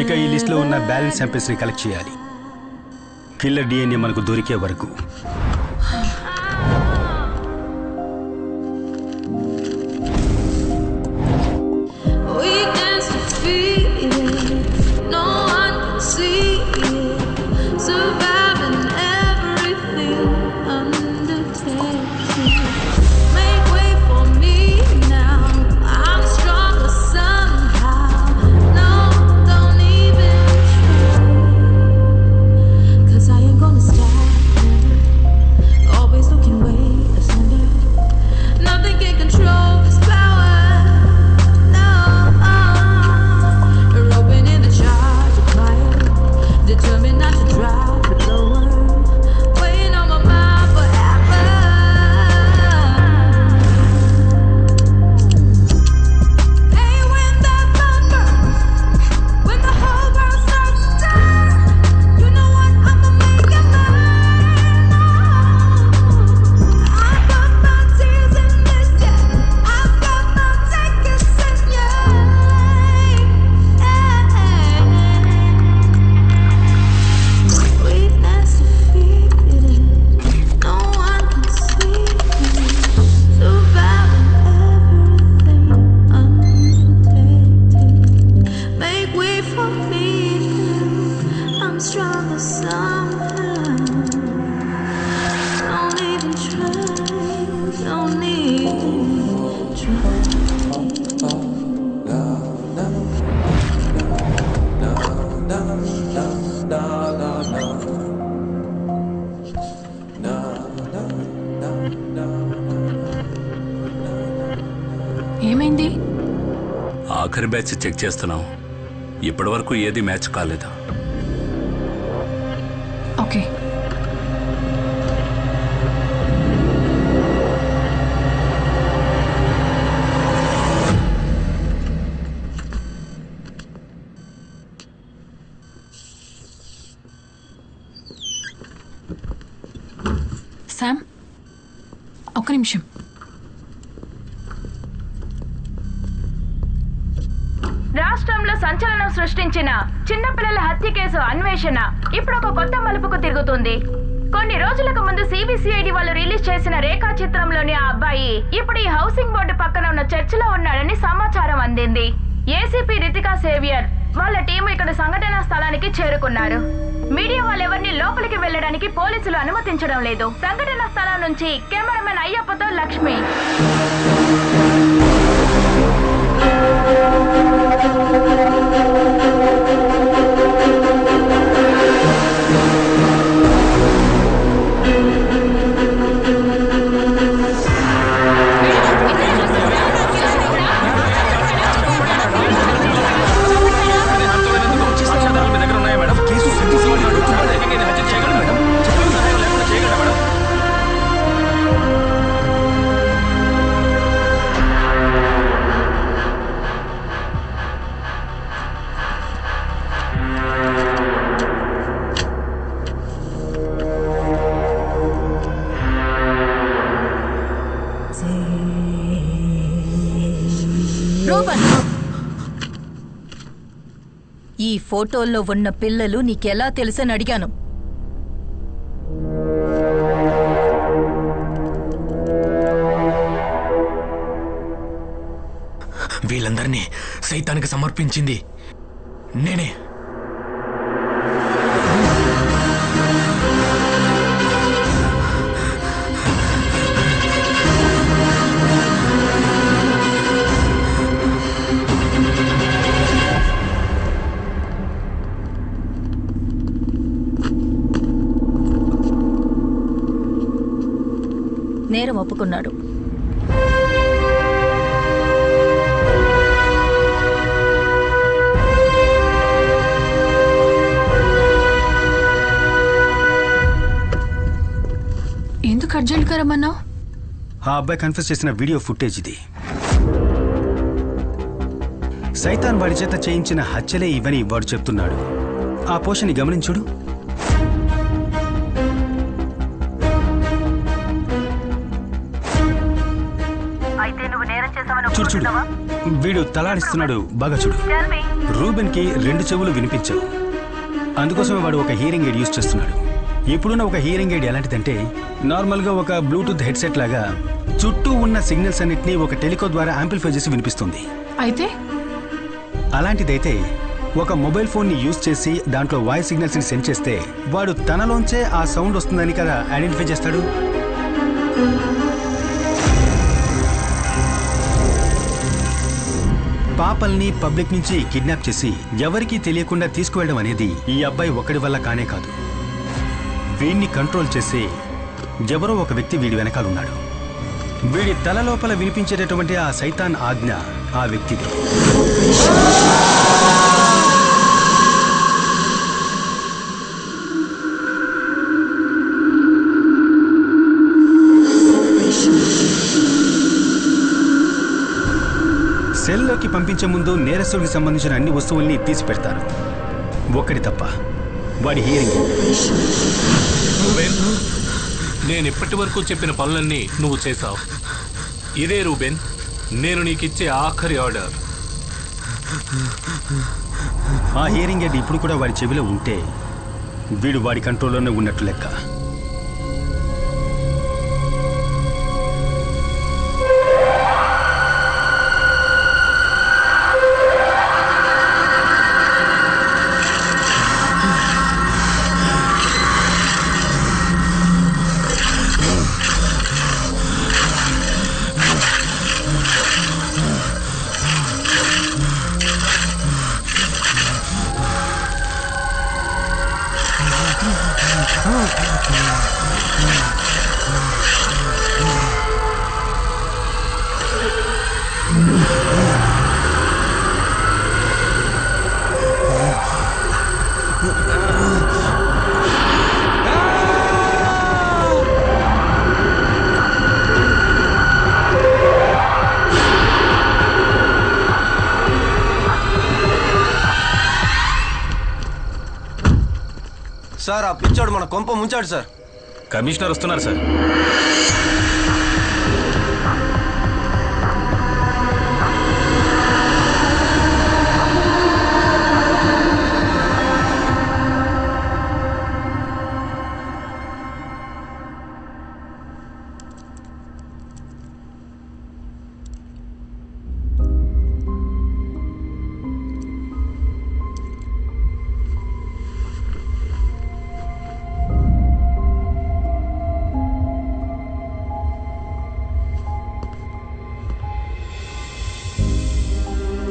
ఇక ఈ లిస్ట్లో ఉన్న బ్యాలెన్స్ శాంపిల్స్ని కలెక్ట్ చేయాలి. కిల్లర్ DNA మనకు దొరికే వరకు. ఏమైంది? ఆఖరి బ్యాచ్ చెక్ చేస్తున్నాం. ఇప్పటి వరకు ఏది మ్యాచ్ కాలేదు. ఓకే. శామ్, ఒక్క నిమిషం. రాష్ట్రంలో సంచలనం సృష్టించిన చిన్నపిల్లల హత్య కేసు అన్వేషణ ఇప్పుడు ఒక కొత్త మలుపుకు తిరుగుతుంది. కొన్ని రోజులకు ముందు సిబిసిఐడి వాళ్ళు రిలీజ్ చేసిన రేఖా చిత్రంలోని ఆ అబ్బాయి ఇప్పుడు ఈ హౌసింగ్ బోర్డు పక్కన ఉన్న చర్చిలో ఉన్నాడని సమాచారం అందింది. ఏసీపీ రితికా సేవియర్ వాళ్ళ టీం ఇక్కడ సంఘటనా స్థలానికి చేరుకున్నారు. మీడియా వాళ్ళెవరిని లోపలికి వెళ్లడానికి పోలీసులు అనుమతించడం లేదు. సంఘటనా స్థలం నుంచి కెమెరామెన్ అయ్యప్పతో లక్ష్మి. ఈ ఫోటోల్లో ఉన్న పిల్లలు నీకెలా తెలుసని అడిగాను. వీళ్ళందరినీ సైతానికి సమర్పించింది నేనే. నేరం ఒప్పుకున్నాడు. ఎందుకు అర్జెంట్గా రమ్మన్నావు? ఆ అబ్బాయి కన్ఫ్యూజ్ చేసిన వీడియో ఫుటేజ్ ఇది. సైతాన్ వాడి చేత చేయించిన హత్యలే ఇవని వాడు చెప్తున్నాడు. ఆ పోషన్ని గమనించుడు. చూడు చూడు, వీడు తలాడిస్తున్నాడు, బాగా చూడు. రూబెన్ కి 2 చెవులు వినిపించవు, అందుకోసమే వాడు ఒక హియరింగ్ ఎయిడ్ యూజ్ చేస్తున్నాడు. ఇప్పుడున్న ఒక హియరింగ్ ఎయిడ్ ఎలాంటిదంటే నార్మల్గా ఒక బ్లూటూత్ హెడ్సెట్ లాగా చుట్టూ ఉన్న సిగ్నల్స్ అన్నిటినీ ఒక టెలికో ద్వారా యాంప్లిఫై చేసి వినిపిస్తుంది. అయితే అలాంటిదైతే ఒక మొబైల్ ఫోన్ని యూజ్ చేసి దాంట్లో వాయిస్ సిగ్నల్స్ని సెండ్ చేస్తే వాడు తనలోంచే ఆ సౌండ్ వస్తుందని కదా ఐడెంటిఫై చేస్తాడు. పాపల్ని పబ్లిక్ నుంచి కిడ్నాప్ చేసి ఎవరికీ తెలియకుండా తీసుకువెళ్ళడం అనేది ఈ అబ్బాయి ఒక్కడి వల్ల కానే కాదు. వీడిని కంట్రోల్ చేసే ఎవరో ఒక వ్యక్తి వీడి వెనకాలన్నాడు. వీడి తల లోపల వినిపించేటటువంటి ఆ సైతాన్ ఆజ్ఞ ఆ వ్యక్తిది. సెల్లోకి పంపించే ముందు నేరస్తుడికి సంబంధించిన అన్ని వస్తువుల్ని తీసి పెడతారు, ఒక్కడి తప్ప, వాడి హియరింగ్. రూబెన్, నేను ఇప్పటి వరకు చెప్పిన పనులన్నీ నువ్వు చేశావు. ఇదే రూబెన్, నేను నీకిచ్చే ఆఖరి ఆర్డర్. ఆ హియరింగ్ ఎయిడ్ ఇప్పుడు కూడా వాడి చెవిలో ఉంటే వీడు వాడి కంట్రోల్లోనే ఉన్నట్టు లెక్క. సార్, ఆ పిచ్చోడు మన కొంప ముంచాడు సార్. కమిషనర్ వస్తున్నారు సార్.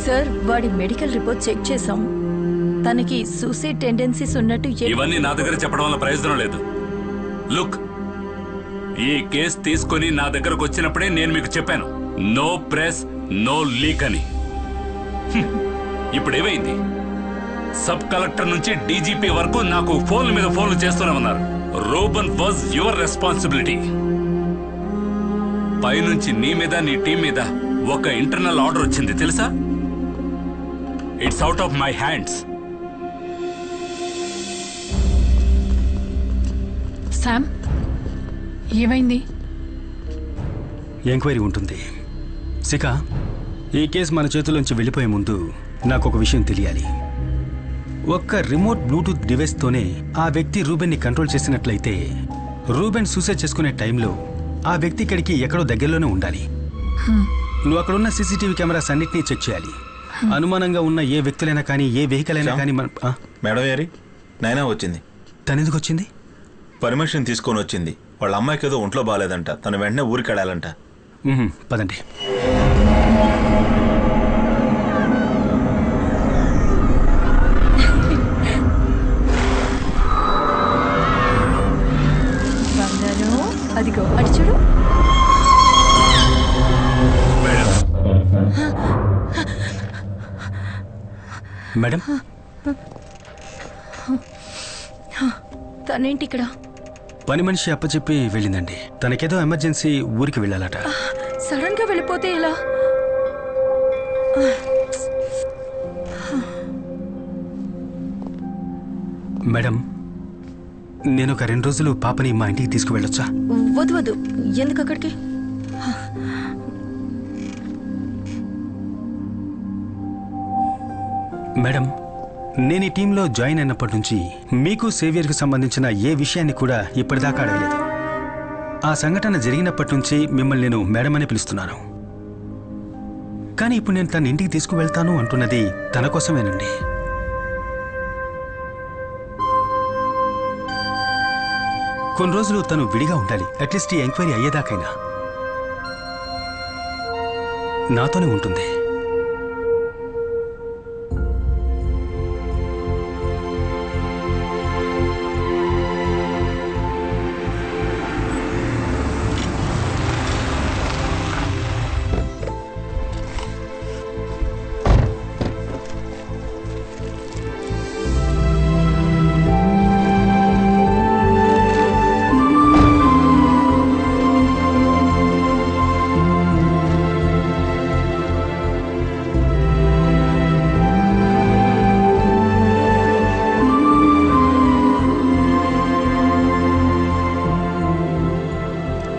సార్, వాడి మెడికల్ రిపోర్ట్ చెక్ చేశాం. తనకి సూసైడ్ టెండెన్సీస్ ఉన్నట్టు ఇవన్నీ నా దగ్గర చెప్పడం వల్ల ప్రయోజనం లేదు. లుక్, ఈ కేసు తీసుకొని నా దగ్గరకు వచ్చినప్పుడే నేను మీకు చెప్పాను, నో ప్రెస్ నో లీక్ అని. ఇప్పుడు ఏమైంది? సబ్ కలెక్టర్ నుంచి డీజీపీ వరకు నాకు ఫోన్ల మీద ఫోన్లు చేస్తూనే ఉన్నారు. Reuben was your responsibility. పైనుంచి నీ మీద నీ టీం మీద ఒక ఇంటర్నల్ ఆర్డర్ వచ్చింది తెలుసా? It's out of my hands. Sam, ఏమైంది? ఎంక్వైరీ ఉంటుంది. శిఖ, ఈ కేసు మన చేతుల్లోంచి వెళ్ళిపోయే ముందు నాకు ఒక విషయం తెలియాలి. ఒక్క రిమోట్ బ్లూటూత్ డివైస్తోనే ఆ వ్యక్తి రూబెన్ని కంట్రోల్ చేసినట్లయితే రూబెన్ సూసైడ్ చేసుకునే టైంలో ఆ వ్యక్తి ఇక్కడికి ఎక్కడో దగ్గరలోనే ఉండాలి. నువ్వు అక్కడున్న సీసీటీవీ కెమెరాస్ అన్నిటినీ చెక్ చేయాలి. అనుమానంగా ఉన్న ఏ వ్యక్తులైనా కానీ, ఏ వెహికల్ అయినా కానీ మేడం గారి నైనా వచ్చింది. తనెందుకు వచ్చింది? పర్మిషన్ తీసుకొని వచ్చింది. వాళ్ళ అమ్మాయికి ఏదో ఒంట్లో బాగాలేదంట, తను వెంటనే ఊరికి వెళ్ళాలంట. పదండి. అదిగో అటు చూడు. మేడం, తనేంటి ఇక్కడ? పని మనిషి అప్పచెప్పి వెళ్ళిందండి. తనకేదో ఎమర్జెన్సీ ఊరికి వెళ్ళాలట. సడన్ గా వెళ్ళిపోతే ఎలా? మేడం, నేను ఒక 2 రోజులు పాపని మా ఇంటికి తీసుకువెళ్ళొచ్చా? వద్దు వద్దు, ఎందుకు అక్కడికి? మేడం, నేను ఈ టీంలో జాయిన్ అయినప్పటి నుంచి మీకు సేవియర్కి సంబంధించిన ఏ విషయాన్ని కూడా ఇప్పటిదాకా అడగలేదు. ఆ సంఘటన జరిగినప్పటి నుంచి మిమ్మల్ని నేను మేడం అని పిలుస్తున్నాను. కానీ ఇప్పుడు నేను తన ఇంటికి తీసుకువెళ్తాను అంటున్నది తన కోసమేనండి. కొన్ని రోజులు తను విడిగా ఉండాలి. అట్లీస్ట్ ఈ ఎంక్వైరీ అయ్యేదాకైనా నాతోనే ఉంటుంది.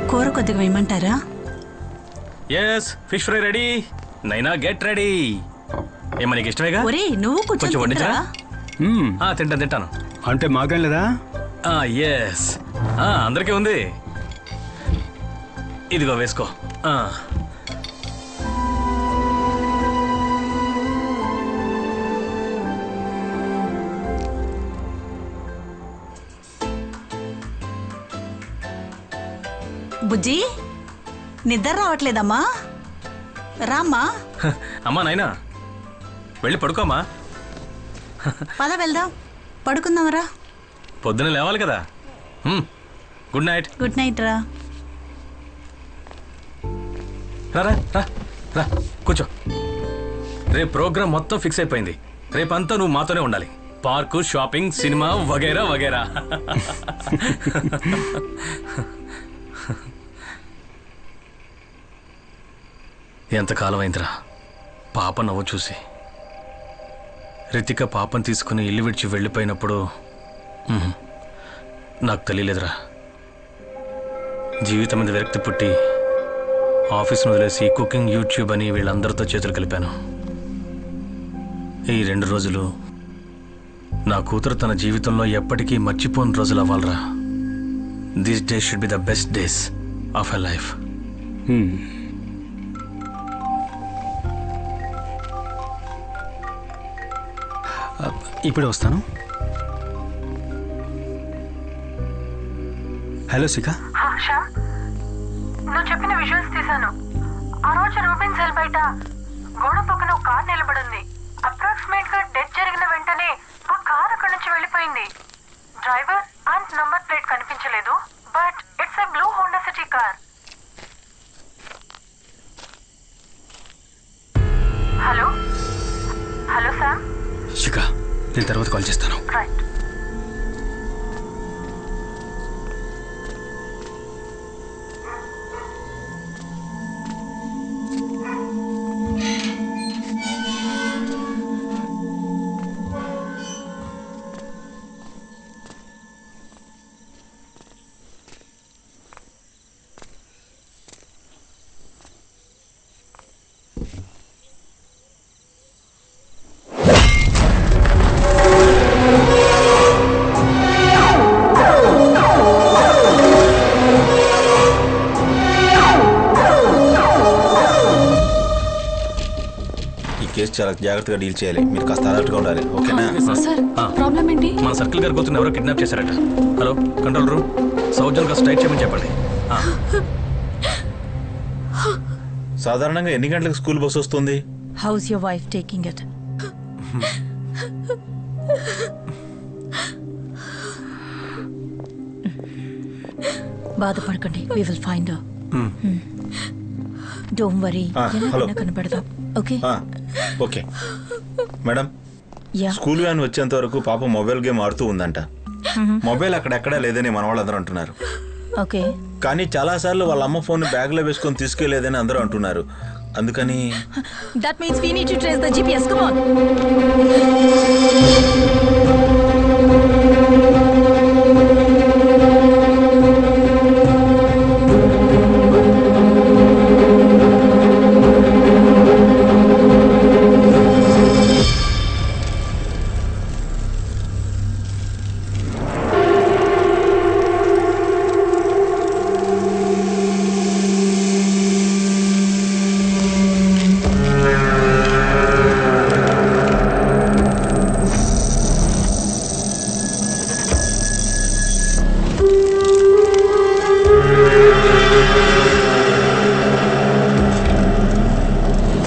కూర కొద్దిగా వేయమంటారా? Yes, fish fry ready. Naina get ready. ఏమో నీకు ఇష్టమేగా? ఒరే నువ్వు కొంచెం కొంచెం వడ్డించరా? తింటరా? తింటాను. అంటే మాకేం లేదా? ఎస్, అందరికీ ఉంది. ఇదిగో వేసుకో. బుజ్జి నిద్ర రావట్లేదమ్మా? రామ్మా. అమ్మా నైనా వెళ్ళి పడుకోమ్మా. పద వెళ్దాం, పడుకుందాంరా. పొద్దున లేవాలి కదా. Good night. గుడ్ నైట్ రా. రా రా రా కూర్చో. రేపు ప్రోగ్రామ్ మొత్తం ఫిక్స్ అయిపోయింది. రేపంతా నువ్వు మాతోనే ఉండాలి. పార్కు, షాపింగ్, సినిమా వగైరా వగైరా. ఎంతకాలం అయిందిరా పాప నవ్వు చూసి. రితిక పాపను తీసుకుని ఇల్లు విడిచి వెళ్ళిపోయినప్పుడు నాకు తెలియలేదురా. జీవితం మీద విరక్తి పుట్టి ఆఫీస్ను వదిలేసి కుకింగ్, యూట్యూబ్ అని వీళ్ళందరితో చేతులు కలిపాను. ఈ 2 రోజులు నా కూతురు తన జీవితంలో ఎప్పటికీ మర్చిపోని రోజులు అవ్వాలరా. This day should be the best days of her life. ఇప్పుడే వస్తాను. హలో శిఖ. శ్యామ్, నువ్వు చెప్పిన విజువల్స్ తీశాను. ఆ రోజు రూబెన్ సెల్ బయట గోడ పక్కన ఒక కార్ నిలబడింది. అప్రాక్సిమేట్ గా డెత్ జరిగిన వెంటనే ఆ కార్ అక్కడి నుంచి వెళ్ళిపోయింది. డ్రైవర్ అండ్ నంబర్ ప్లేట్ కనిపించలేదు, but it's a blue Honda City car. Hello hello Sam. Shikha, నేను తర్వాత కాల్ చేస్తాను. రైట్. కేసు చాలా జాగ్రత్తగా డీల్ చేయాలి. మీరు కాస్త అలర్ట్గా ఉండాలి. ఓకేనా? సార్, ప్రాబ్లం ఏంటి? మన సర్కిల్ గారి కూతురు ఎవరో కిడ్నాప్ చేశారట. హలో కంట్రోల్ రూమ్, సౌజన్ గా స్ట్రైట్ చేయమని చెప్పండి. సాధారణంగా ఎన్ని గంటలకు స్కూల్ బస్ వస్తుంది? How's your wife taking it? బాధపడకండి, we will find her. Don't worry, ఎలా కనబడదాం. Okay okay madam. School van వచ్చేంత వరకు పాప మొబైల్ గేమ్ ఆడుతూ ఉందంట. మొబైల్ అక్కడెక్కడా లేదని మన వాళ్ళందరూ అంటున్నారు. ఓకే, కానీ చాలా సార్లు వాళ్ళ అమ్మ ఫోన్ బ్యాగ్ లో వేసుకొని తీసుకెళ్లేదని అందరూ అంటున్నారు. అందుకని that means we need to trace the GPS. Come on.